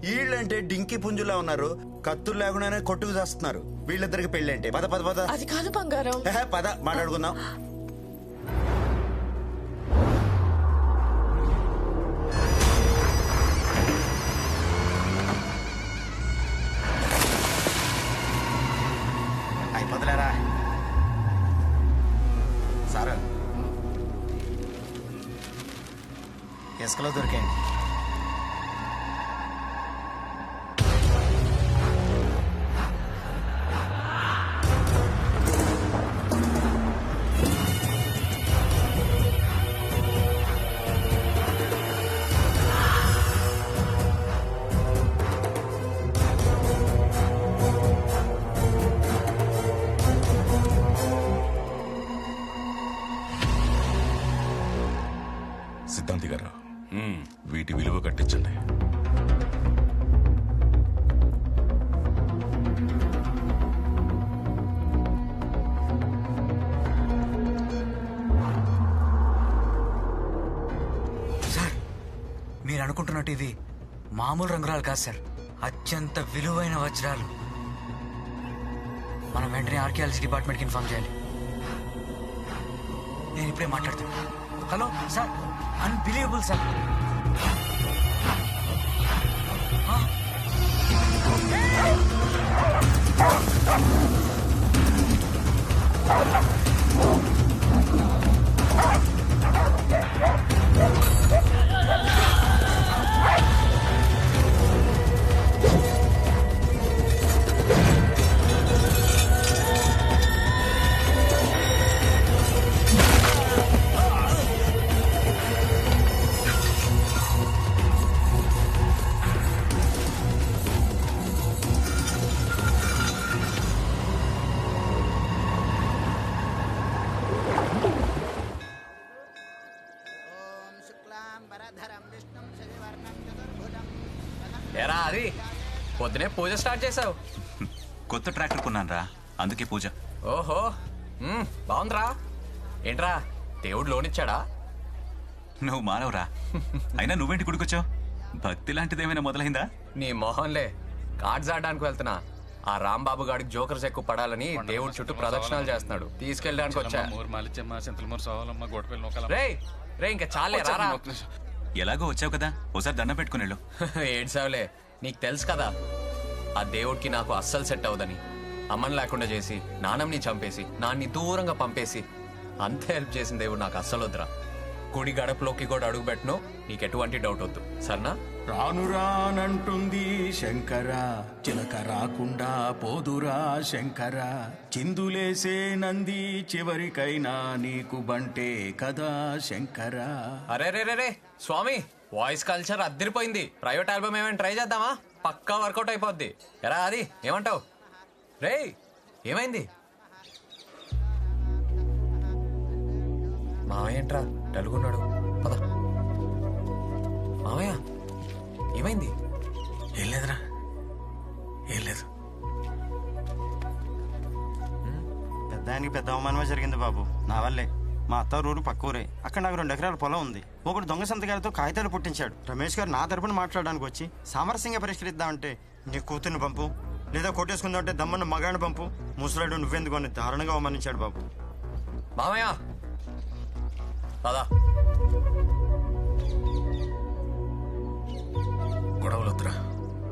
వీళ్ళంటే డింకి పుంజులా ఉన్నారు, కత్తులు లేకుండానే కొట్టుకు చేస్తున్నారు. వీళ్ళిద్దరికి పెళ్ళంటే పద పద పద. అది కాదు బంగారం. పద మాట్లాడుకుందాం. అయిపోతలేరా సార్? ఇసుకలో దొరికాయండి. సిద్ధాంతి గారు, వీటి విలువ కట్టించండి. సార్, మీరు అనుకుంటున్నట్టు ఇవి మామూలు రంగురాలు కాదు సార్, అత్యంత విలువైన వజ్రాలు. మనం వెంటనే ఆర్కియాలజీ డిపార్ట్మెంట్కి ఇన్ఫార్మ్ చేయాలి. నేను ఇప్పుడే మాట్లాడుతాను. Hello sir, unbelievable sir. ఎరా అది పొద్దునే పూజ స్టార్ట్ చేసావు? కొత్త ట్రాక్టర్ కొన్నాను రా, అందుకే పూజ. ఓహో, బాగుందిరా. ఏంట్రా దేవుడు లోనిచ్చాడా? నువ్వు మానవరా, అయినా నువ్వేంటి గుడికొచ్చావు? భక్తి లాంటిది ఏమైనా మొదలైందా? నీ మొహంలే, కార్డ్స్ ఆడడానికి వెళ్తున్నా. ఆ రాంబాబు గాడికి జోకర్స్ ఎక్కువ పడాలని దేవుడి చుట్టూ ప్రదక్షిణాలు చేస్తున్నాడు, తీసుకెళ్ళడానికి వచ్చా. రే ఇంకా చాలే రారా. ఎలాగో వచ్చావు కదా, ఓసారి దండం పెట్టుకుని వెళ్ళు. ఏడ్సావులే, నీకు తెలుసు కదా ఆ దేవుడికి నాకు అస్సలు సెట్ అవదని. అమ్మని లేకుండా చేసి, నాన్నని చంపేసి, నాన్ని దూరంగా పంపేసి అంత హెల్ప్ చేసిన దేవుడు నాకు అస్సలు వద్దురా. గుడి గడపలోకి కూడా అడుగు పెట్టను, నీకు ఎటువంటి డౌట్ వద్దు, సరేనా? రాను రానంటుంది శంకర, చిలక రాకుండా పోదురా శంకర, చిందులేసే నంది చివరికైనా నీకు బంటే కదా శంకర. అరే రే రే రే స్వామి, వాయిస్ కల్చర్ అద్దరిపోయింది. ప్రైవేట్ ఆల్బమ్ ఏమైనా ట్రై చేద్దామా? పక్కా వర్కౌట్ అయిపోద్ది. ఎరా అది ఏమంటావు? రే ఏమైంది? మావయ్య ఏంట్రా డలుగున్నాడు? పద. మావయ్య ఏమైంది? ఏం లేదురా, ఏం లేదు. పెద్దానికి పెద్ద అవమానమే జరిగింది బాబు, నా వల్లే. మా అత్త ఊరు పక్క ఊరే, అక్కడ నాకు 2 ఎకరాల పొలం ఉంది. ఒకడు దొంగ సంతకాలతో కాగితాలు పుట్టించాడు. రమేష్ గారు నా తరపున మాట్లాడడానికి వచ్చి సామరస్యంగా పరిష్కరిద్దామంటే నీ కూతుర్ని పంపు, లేదా కొట్టేసుకుందామంటే దమ్మన్న మగాడిని పంపు, ముసలాడు నువ్వెందుకు అని దారుణంగా అవమానించాడు బాబు. మామయ్య పదా. గొడవలొద్దురా,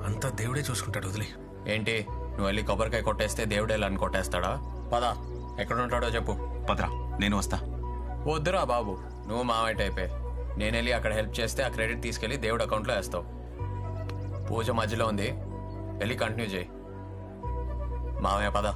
అంతా దేవుడే చూసుకుంటాడు, వదిలే. ఏంటి నువ్వు వెళ్ళి కొబ్బరికాయ కొట్టేస్తే దేవుడే అని కొట్టేస్తాడా? పదా, ఎక్కడుంటాడో చెప్పు. పదరా, నేను వస్తా. వద్దురా బాబు, నువ్వు మావయ్య టైపే. నేను వెళ్ళి అక్కడ హెల్ప్ చేస్తే ఆ క్రెడిట్ తీసుకెళ్లి దేవుడు అకౌంట్లో వేస్తావు. పూజ మధ్యలో ఉంది, వెళ్ళి కంటిన్యూ చేయి. మావయ్య పద.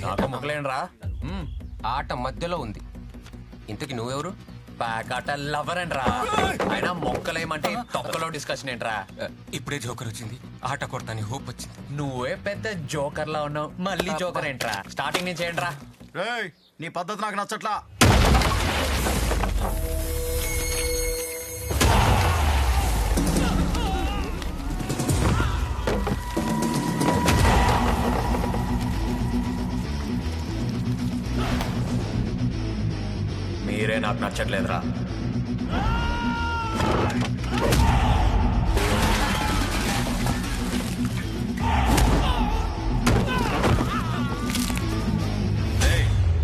నాకు ముక్కలేండ్రా, ఆట మధ్యలో ఉంది. ఇంతకి నువ్వెవరు? ప్యాకాట లవర్ అండ్రా. అయినా మొక్కలేమంటే తొక్కలో డిస్కషన్ ఏంట్రా? ఇప్పుడే జోకర్ వచ్చింది, ఆట కొడతాని హోప్ వచ్చింది. నువ్వే పెద్ద జోకర్ లా ఉన్నావు, మళ్ళీ జోకర్ ఏంట్రా? స్టార్టింగ్ నుంచి ఏంట్రా? నీ పద్ధతి నాకు నచ్చట్లా. మీరే నాకు నచ్చట్లేదురా.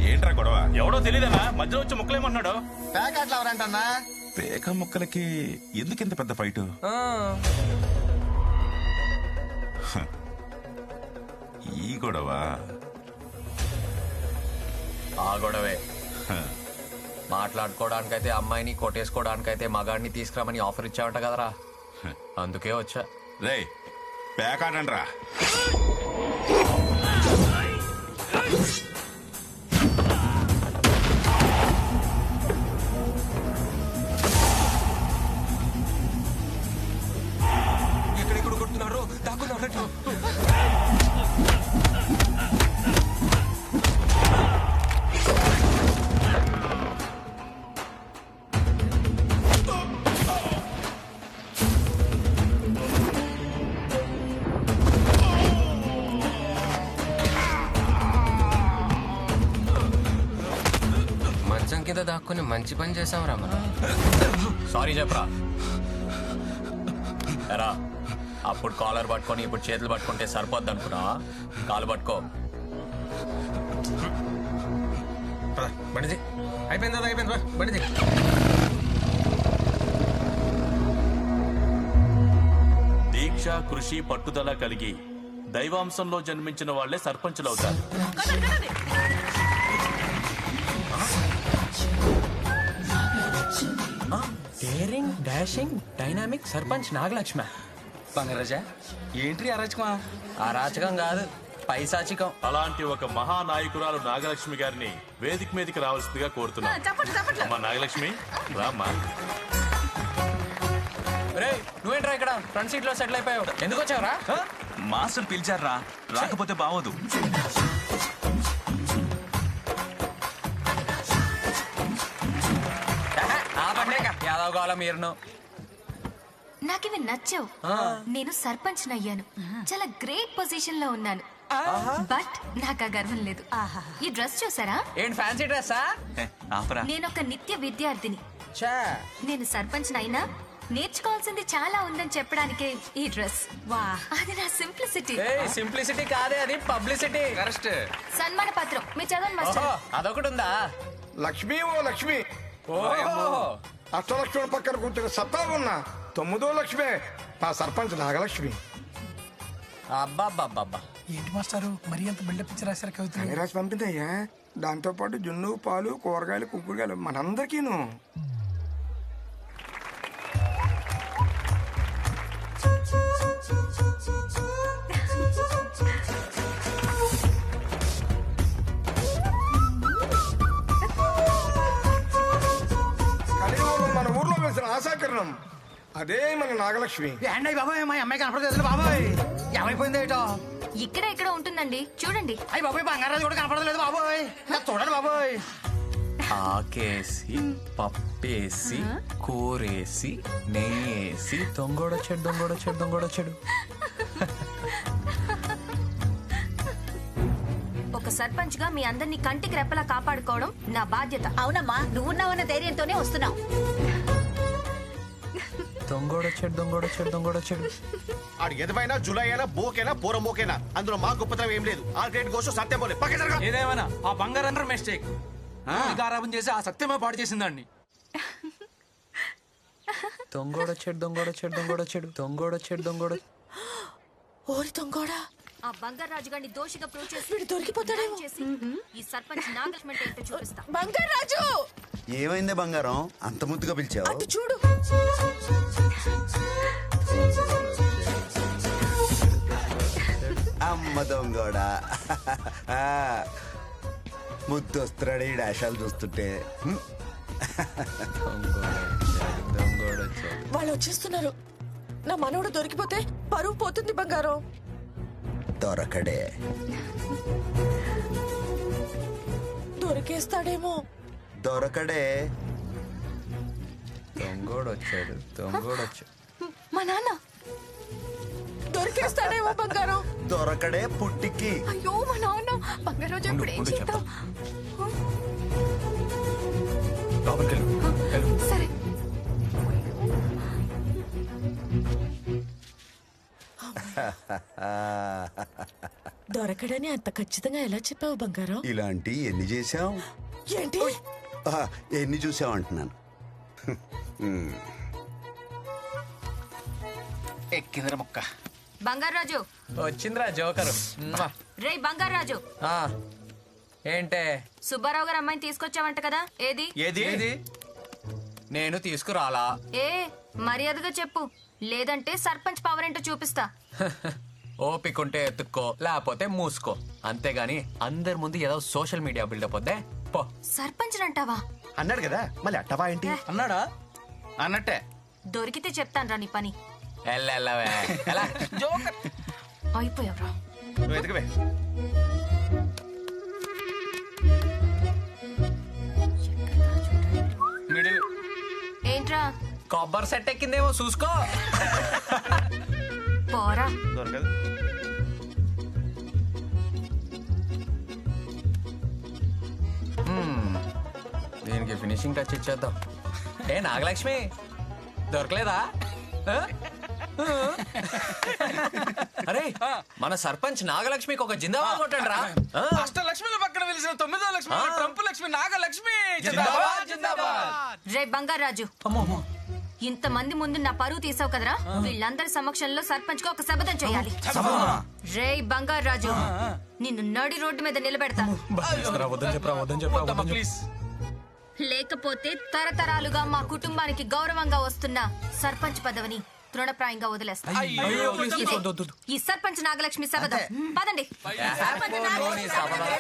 ఏంట్రా గొడవ? ఎవడో తెలియదన్నా, మధ్యలో వచ్చి ముక్కలేమన్నాడు. ప్యాకెట్లు ఎవరంటన్నా? పేక ముక్కలకి ఎందుకింత పెద్ద ఫైటు? ఈ గొడవ ఆ గొడవే. మాట్లాడుకోవడానికైతే అమ్మాయిని, కొట్టేసుకోవడానికైతే మగాడిని తీసుకురామని ఆఫర్ ఇచ్చావంట కదరా, అందుకే వచ్చా. రే పేకాడండ్రా. ఎక్కడెక్కడ కొడుతున్నారు, దాక్కున్నారు. మంచం కింద దాక్కుని మంచి పని చేసాం రా మనం. సారీ చెప్పరా. ఎరా, అప్పుడు కాలర్ పట్టుకొని ఇప్పుడు చేతులు పట్టుకుంటే సరిపోద్ది అనుకున్నా. కాలు పట్టుకో. బండిది అయిపోయింది, అయిపోయింది. బండిది దీక్ష, కృషి, పట్టుదల కలిగి దైవాంశంలో జన్మించిన వాళ్లే సర్పంచులవుతారు. Daring, dashing, dynamic sarpanch Nagalakshmi. Bangaraja ఏంటి అరాచకమా? అరాచకం కాదు, పైశాచికం. అలాంటి ఒక మహానాయకురాలు నాగలక్ష్మి గారిని వేదిక మీదకి రావాల్సిందిగా కోరుతున్నాను. అమ్మా నాగలక్ష్మి, రామ్మా. రే, నువ్వేంట్రా ఇక్కడ ఫ్రంట్ సీట్ లో సెటిల్ అయిపోయావు? ఎందుకు వచ్చావురా? మాస్టర్ పిలిచారా, రాకపోతే బావదు. యాదవ్ కావాలా మీరును? నాకివి నచ్చావు. నేను సర్పంచ్ అయ్యాను, చాలా గ్రేట్ పొజిషన్ లో ఉన్నాను. బట్ నాకు ఆ గర్వం లేదు. ఈ డ్రెస్ చూసారా? ఏంటి ఫ్యాన్సీ డ్రెస్సా? ఆపరా. నేను ఒక నిత్య విద్యార్థిని. నేను సర్పంచ్ అయినా నేర్చుకోవాల్సింది చాలా ఉందని చెప్పడానికే ఈ డ్రెస్. అది నా సింప్లిసిటీ. సింప్లిసిటీ కాదే, అది పబ్లిసిటీ. కరెక్ట్. సన్మాన పత్రం మీ చదవండి మాస్టర్. అదొకటి ఉందా? లక్ష్మి ఓ లక్ష్మి, ఓయమ్మో. అష్టలక్ష్మి పక్కన కూర్చొని సత్తా ఉన్నా 9వ లక్ష్మి మా సర్పంచ్ నాగలక్ష్మి. అబ్బాబ్బాబ్బా, ఏంటి మాస్టారు మరి అంత బిల్డప్ ఇచ్చి రాశారు కవితలు? అన్ని రాసి పంపిందయ్యా. దాంతో పాటు జున్ను, పాలు, కూరగాయలు, కుంకుడుగాయలు మనందరికీను. కలియుగంలో మన ఊర్లో వేసిన ఆశాకిరణం అదే మన నాగలక్ష్మి. ఏంటయ్య బాబాయ్, మా అమ్మాయి కనపడలేదు బాబాయ్. ఏమైపోయింది ఏటో? ఇక్కడ ఇక్కడ ఉంటుందండి, చూడండి. అయ్యి బాబాయ్, బంగారాజు కూడా కనపడలేదు బాబాయ్. చూడండి బాబాయ్. ఆకేసి, పప్పేసి, కూరేసి, నెయ్యేసి, దొంగోడొచ్చాడు. ఒక సర్పంచ్ గా మీ అందరినీ కంటికి రెప్పలా కాపాడుకోవడం నా బాధ్యత. అవునమ్మా, నువ్వున్నావన్న ధైర్యంతోనే వస్తున్నావు. దొంగోడొచ్చాడు. ఆడు ఎదవైనా, జులైనా, బోకేనా, పోరమోకేనా, అందులో మా గొప్పతనం ఏం లేదు. ఆ గ్రేట్ కోసం సత్యం పోలే పక్క జరగా. ఏదేమైనా ఆ బంగారం మిస్టేక్. గారాబం చేసి ఆ సత్యమే పాడు చేసిందండి. దొంగోడొచ్చాడు. ఓరి దొంగోడా, ఆ బంగారాజు గారిని దోషిగా ప్రూవ్ చేసి వీడు దొరికిపోతాడేమో. చేసి ఈ సర్పంచ్ నాగలక్ష్మి ఏంటో చూపిస్తా. బంగారాజు ఏమైంది బంగారం, అంత ముద్దుగా పిలిచావు? అటు చూడు. అమ్మ దొంగోడా, ముద్దొస్తున్నాడు ఈ డాషాలు చూస్తుంటే. వాళ్ళు వచ్చేస్తున్నారు. నా మనవడు దొరికిపోతే పరువు పోతుంది బంగారం. దొరకడే. దొరికేస్తాడేమో. దొరకడే. దొంగోడు వచ్చాడు దొంగోడు వచ్చాడు మా నాన్న దొరికేస్తాడేమో బంగారం. దొరకడే పుట్టికి. అయ్యో మా నాన్న బంగారం రోజు ఇప్పుడు ఏం చేద్దాం? సరే దొరకడని అంత ఖచ్చితంగా ఎలా చెప్పావు బంగారం? ఇలాంటి ఎన్ని చేసాం? ఏంటి? ఎన్ని చూసాం అంటున్నాను. ఎక్కిందిరా ముక్క. బంగారాజు వచ్చిందిరా జోకరు రే బంగారాజు, ఏంటే సుబ్బారావు గారు అమ్మాయిని తీసుకొచ్చావంట కదా, ఏది? ఏది నేను తీసుకురాలా. ఏ మర్యాదగా చెప్పు, లేదంటే సర్పంచ్ పవర్ ఏంటో చూపిస్తా. ఓపికంటే ఎత్తుక్కో, లేకపోతే మూసుకో. అంతేగాని అందరి ముందు ఏదో సోషల్ మీడియా బిల్డప్ వద్దే పో. సర్పంచ్ అంటావా? అన్నాడు కదా మళ్ళీ అట్టవా ఏంటి అన్నాడా? అన్నట్టే. దొరికితే చెప్తాను రా నీ పని. ఎల్లెల్లవే ఎలా అయిపోయావురా. నువ్వు ఎదుగువే. మిడిల్. ఏంట్రా కొబ్బరి సెట్ ఎక్కిందేమో చూసుకో. పోరా. దొరకదు. దీనికి ఫినిషింగ్ టచ్ ఇచ్చేద్దాం. ఏ నాగలక్ష్మి దొరకలేదా? ఆ? అరే మన సర్పంచ్ నాగలక్ష్మికి ఒక జిందాబాద్ కొట్టండి రా. అష్టలక్ష్మిల పక్కన వెలిసిన 9వ లక్ష్మి ట్రంప్ లక్ష్మి నాగలక్ష్మి. రే బంగారాజు, ఇంతమంది ముందు నా పరువు తీసావు కదరా, వీళ్ళందరి సమక్షంలో సర్పంచ్ కు ఒక శపథం చేయాలి. రే బంగారాజు, నిన్ను నడి రోడ్డు మీద నిలబెడతా. లేకపోతే తరతరాలుగా మా కుటుంబానికి గౌరవంగా వస్తున్న సర్పంచ్ పదవిని తృణప్రాయంగా వదిలేస్తా. ఈ సర్పంచ్ నాగలక్ష్మి శపథం. పదండి. సర్పంచ్ నాగలక్ష్మి